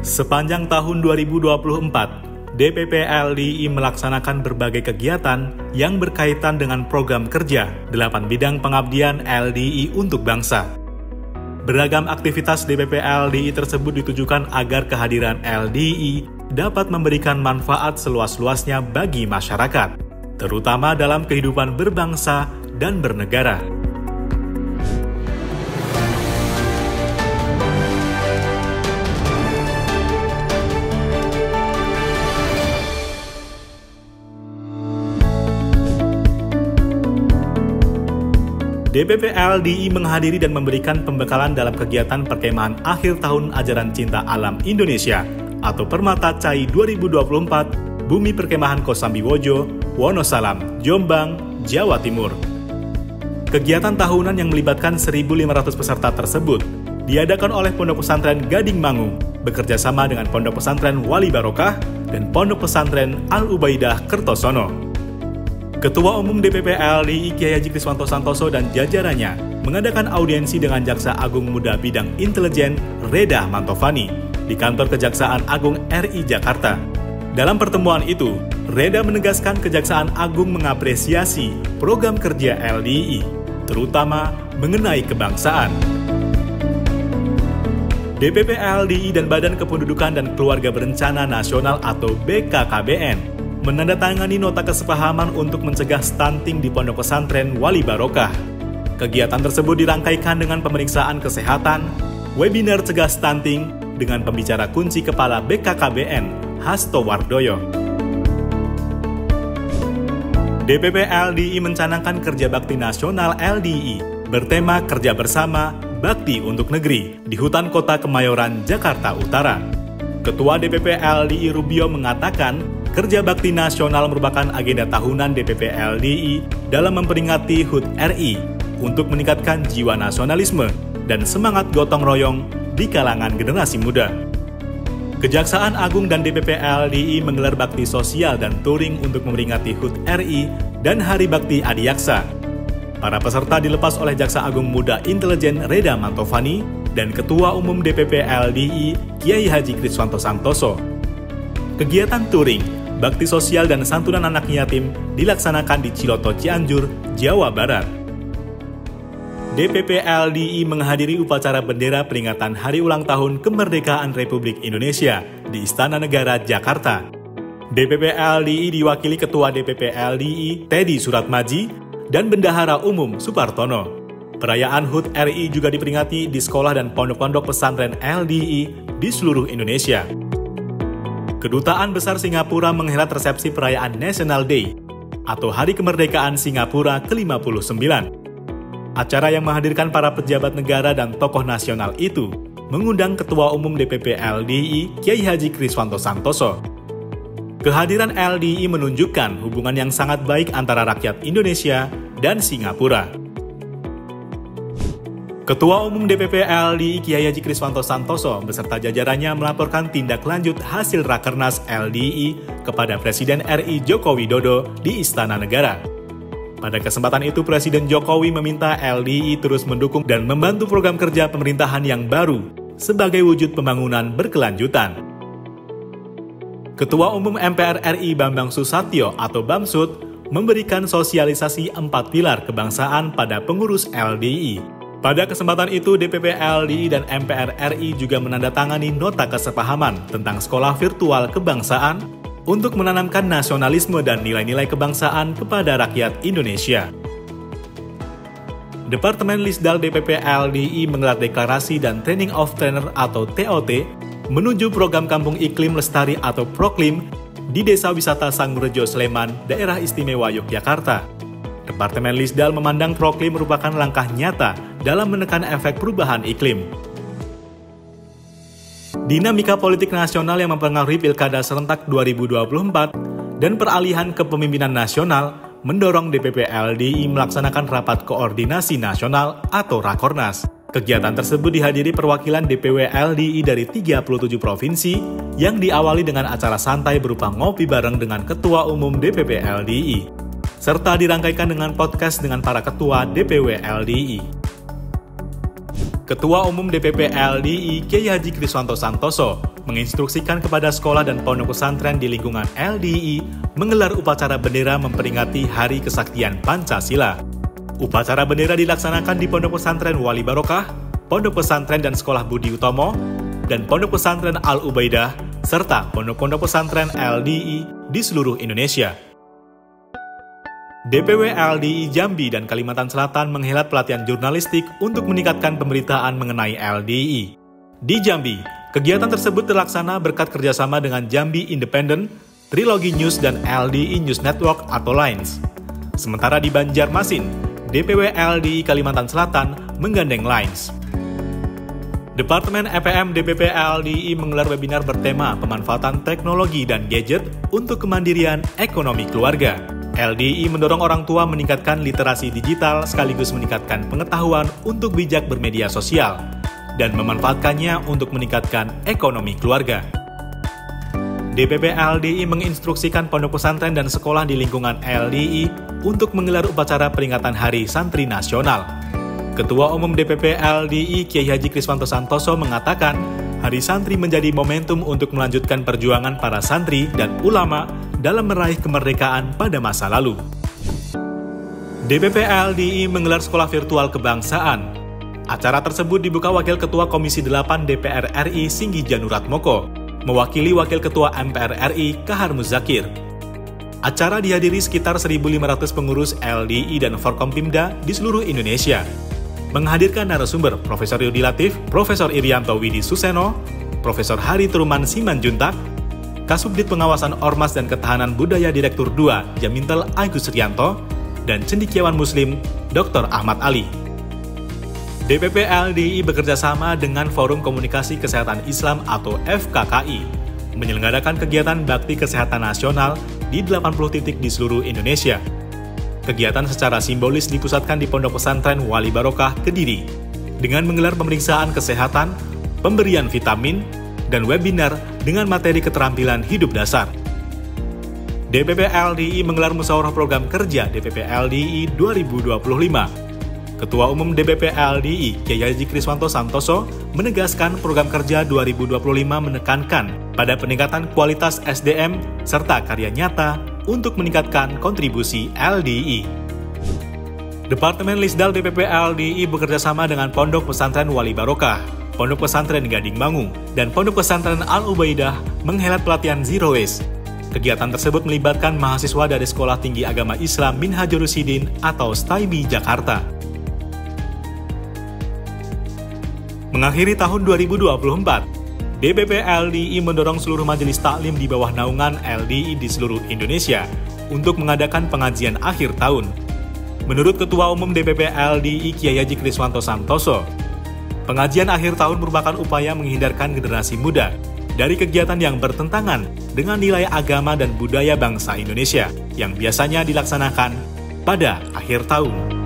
Sepanjang tahun 2024, DPP LDII melaksanakan berbagai kegiatan yang berkaitan dengan program kerja 8 bidang pengabdian LDII untuk bangsa. Beragam aktivitas DPP LDII tersebut ditujukan agar kehadiran LDII dapat memberikan manfaat seluas-luasnya bagi masyarakat, terutama dalam kehidupan berbangsa dan bernegara. DPP LDII menghadiri dan memberikan pembekalan dalam kegiatan perkemahan akhir tahun ajaran cinta alam Indonesia atau Permata CAI 2024 Bumi Perkemahan Kosambiwojo, Wonosalam, Jombang, Jawa Timur. Kegiatan tahunan yang melibatkan 1.500 peserta tersebut diadakan oleh Pondok Pesantren Gading Mangu bekerjasama dengan Pondok Pesantren Wali Barokah dan Pondok Pesantren Al-Ubaidah Kertosono. Ketua Umum DPP LDII Kiai Haji Kriswanto Santoso dan jajarannya mengadakan audiensi dengan Jaksa Agung Muda Bidang Intelijen Reda Mantovani di Kantor Kejaksaan Agung RI Jakarta. Dalam pertemuan itu, Reda menegaskan Kejaksaan Agung mengapresiasi program kerja LDII, terutama mengenai kebangsaan. DPP LDII dan Badan Kependudukan dan Keluarga Berencana Nasional atau BKKBN menandatangani nota kesepahaman untuk mencegah stunting di Pondok Pesantren Wali Barokah. Kegiatan tersebut dirangkaikan dengan pemeriksaan kesehatan, webinar cegah stunting dengan pembicara kunci Kepala BKKBN, Hasto Wardoyo. DPP LDII mencanangkan kerja bakti nasional LDII bertema Kerja Bersama Bakti untuk Negeri di Hutan Kota Kemayoran, Jakarta Utara. Ketua DPP LDII Rubio mengatakan, Kerja Bakti Nasional merupakan agenda tahunan DPP LDII dalam memperingati HUT RI untuk meningkatkan jiwa nasionalisme dan semangat gotong royong di kalangan generasi muda. Kejaksaan Agung dan DPP LDII menggelar bakti sosial dan touring untuk memperingati HUT RI dan Hari Bakti Adiaksa. Para peserta dilepas oleh Jaksa Agung Muda Intelijen Reda Mantovani dan Ketua Umum DPP LDII Kiai Haji Kriswanto Santoso. Kegiatan touring, bakti sosial dan santunan anak yatim dilaksanakan di Ciloto, Cianjur, Jawa Barat. DPP LDII menghadiri upacara bendera peringatan Hari Ulang Tahun Kemerdekaan Republik Indonesia di Istana Negara, Jakarta. DPP LDII diwakili Ketua DPP LDII Teddy Suratmaji dan Bendahara Umum Supartono. Perayaan HUT RI juga diperingati di sekolah dan pondok-pondok pesantren LDII di seluruh Indonesia. Kedutaan Besar Singapura menghelat resepsi perayaan National Day atau Hari Kemerdekaan Singapura ke-59. Acara yang menghadirkan para pejabat negara dan tokoh nasional itu mengundang Ketua Umum DPP LDII Kiai Haji Kriswanto Santoso. Kehadiran LDII menunjukkan hubungan yang sangat baik antara rakyat Indonesia dan Singapura. Ketua Umum DPP LDII Kiai Haji Kriswanto Santoso beserta jajarannya melaporkan tindak lanjut hasil Rakernas LDII kepada Presiden RI Joko Widodo di Istana Negara. Pada kesempatan itu, Presiden Jokowi meminta LDII terus mendukung dan membantu program kerja pemerintahan yang baru sebagai wujud pembangunan berkelanjutan. Ketua Umum MPR RI Bambang Susatyo atau Bamsud memberikan sosialisasi 4 pilar kebangsaan pada pengurus LDII. Pada kesempatan itu, DPP LDII dan MPR RI juga menandatangani nota kesepahaman tentang sekolah virtual kebangsaan untuk menanamkan nasionalisme dan nilai-nilai kebangsaan kepada rakyat Indonesia. Departemen Lisdal DPP LDII menggelar deklarasi dan Training of Trainer atau TOT menuju program Kampung Iklim Lestari atau Proklim di Desa Wisata Sangrejo Sleman, Daerah Istimewa Yogyakarta. Departemen Lisdal memandang Proklim merupakan langkah nyata dalam menekan efek perubahan iklim. Dinamika politik nasional yang mempengaruhi Pilkada serentak 2024 dan peralihan kepemimpinan nasional mendorong DPP LDII melaksanakan rapat koordinasi nasional atau Rakornas. Kegiatan tersebut dihadiri perwakilan DPW LDII dari 37 provinsi yang diawali dengan acara santai berupa ngopi bareng dengan Ketua Umum DPP LDII. Serta dirangkaikan dengan podcast dengan para ketua DPW LDII. Ketua Umum DPP LDII Kiai Haji Kriswanto Santoso menginstruksikan kepada sekolah dan pondok pesantren di lingkungan LDII menggelar upacara bendera memperingati Hari Kesaktian Pancasila. Upacara bendera dilaksanakan di Pondok Pesantren Wali Barokah, Pondok Pesantren dan Sekolah Budi Utomo, dan Pondok Pesantren Al-Ubaidah, serta pondok-pondok pesantren LDII di seluruh Indonesia. DPW LDII Jambi dan Kalimantan Selatan menghelat pelatihan jurnalistik untuk meningkatkan pemberitaan mengenai LDII. Di Jambi, kegiatan tersebut terlaksana berkat kerjasama dengan Jambi Independent, Trilogi News, dan LDII News Network atau Lines. Sementara di Banjarmasin, DPW LDII Kalimantan Selatan menggandeng Lines. Departemen EPM DPP LDII menggelar webinar bertema pemanfaatan teknologi dan gadget untuk kemandirian ekonomi keluarga. LDII mendorong orang tua meningkatkan literasi digital sekaligus meningkatkan pengetahuan untuk bijak bermedia sosial dan memanfaatkannya untuk meningkatkan ekonomi keluarga. DPP LDII menginstruksikan pondok pesantren dan sekolah di lingkungan LDII untuk menggelar upacara peringatan Hari Santri Nasional. Ketua Umum DPP LDII Kiai Haji Kriswanto Santoso mengatakan, Hari Santri menjadi momentum untuk melanjutkan perjuangan para santri dan ulama dalam meraih kemerdekaan pada masa lalu. DPP LDII menggelar sekolah virtual kebangsaan. Acara tersebut dibuka Wakil Ketua Komisi 8 DPR RI Singgi Janurat Moko, mewakili Wakil Ketua MPR RI Kahar Muzakir. Acara dihadiri sekitar 1.500 pengurus LDII dan Forkompimda di seluruh Indonesia. Menghadirkan narasumber Profesor Yudi Latif, Profesor Irianto Widi Suseno, Profesor Hari Turuman Simanjuntak, Kasubdit Pengawasan Ormas dan Ketahanan Budaya Direktur 2 Jamintel Agus Rianto, dan Cendekiawan Muslim Dr. Ahmad Ali. DPP LDII bekerjasama dengan Forum Komunikasi Kesehatan Islam atau FKKI, menyelenggarakan kegiatan Bakti Kesehatan Nasional di 80 titik di seluruh Indonesia. Kegiatan secara simbolis dipusatkan di Pondok Pesantren Wali Barokah, Kediri, dengan menggelar pemeriksaan kesehatan, pemberian vitamin, dan webinar dengan materi keterampilan hidup dasar. DPP LDII menggelar musyawarah program kerja DPP LDII 2025. Ketua Umum DPP LDII Kiai Haji Kriswanto Santoso menegaskan program kerja 2025 menekankan pada peningkatan kualitas SDM serta karya nyata untuk meningkatkan kontribusi LDII. Departemen Lisdal DPP LDII bekerjasama dengan Pondok Pesantren Wali Barokah, Pondok Pesantren Gading Mangu, dan Pondok Pesantren Al-Ubaidah menghelat pelatihan Zero Waste. Kegiatan tersebut melibatkan mahasiswa dari Sekolah Tinggi Agama Islam Minhajul Husain atau STAIMI Jakarta. Mengakhiri tahun 2024, DPP LDII mendorong seluruh majelis taklim di bawah naungan LDII di seluruh Indonesia untuk mengadakan pengajian akhir tahun. Menurut Ketua Umum DPP LDII Kiai Haji Kriswanto Santoso, pengajian akhir tahun merupakan upaya menghindarkan generasi muda dari kegiatan yang bertentangan dengan nilai agama dan budaya bangsa Indonesia yang biasanya dilaksanakan pada akhir tahun.